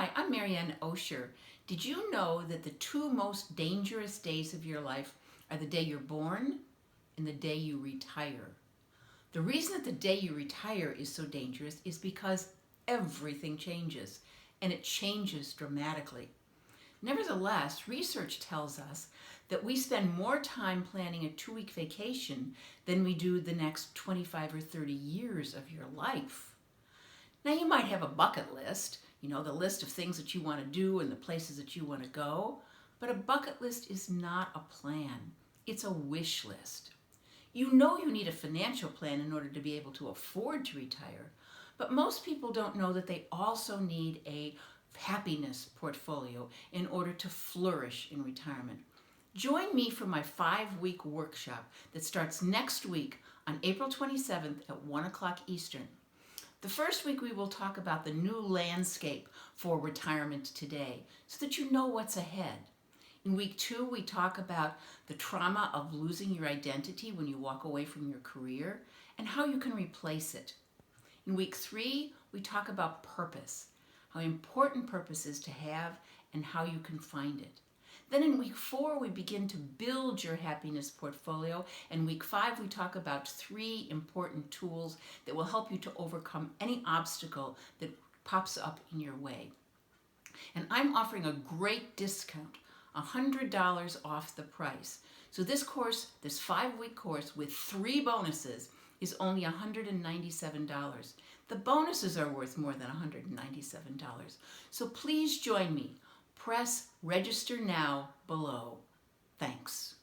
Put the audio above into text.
Hi, I'm Marianne Osher. Did you know that the two most dangerous days of your life are the day you're born and the day you retire? The reason that the day you retire is so dangerous is because everything changes, and it changes dramatically. Nevertheless, research tells us that we spend more time planning a 2-week vacation than we do the next 25 or 30 years of your life. Now, you might have a bucket list, the list of things that you want to do and the places that you want to go, but a bucket list is not a plan. It's a wish list. You know you need a financial plan in order to be able to afford to retire, but most people don't know that they also need a happiness portfolio in order to flourish in retirement. Join me for my 5-week workshop that starts next week on April 27th at 1 o'clock Eastern. The first week we will talk about the new landscape for retirement today so that you know what's ahead. In week 2, we talk about the trauma of losing your identity when you walk away from your career and how you can replace it. In week 3, we talk about purpose, how important purpose is to have and how you can find it. Then in week 4, we begin to build your happiness portfolio. And week 5, we talk about 3 important tools that will help you to overcome any obstacle that pops up in your way. And I'm offering a great discount, $100 off the price. So this course, this 5-week course with 3 bonuses is only $197. The bonuses are worth more than $197. So please join me. Press register now below. Thanks.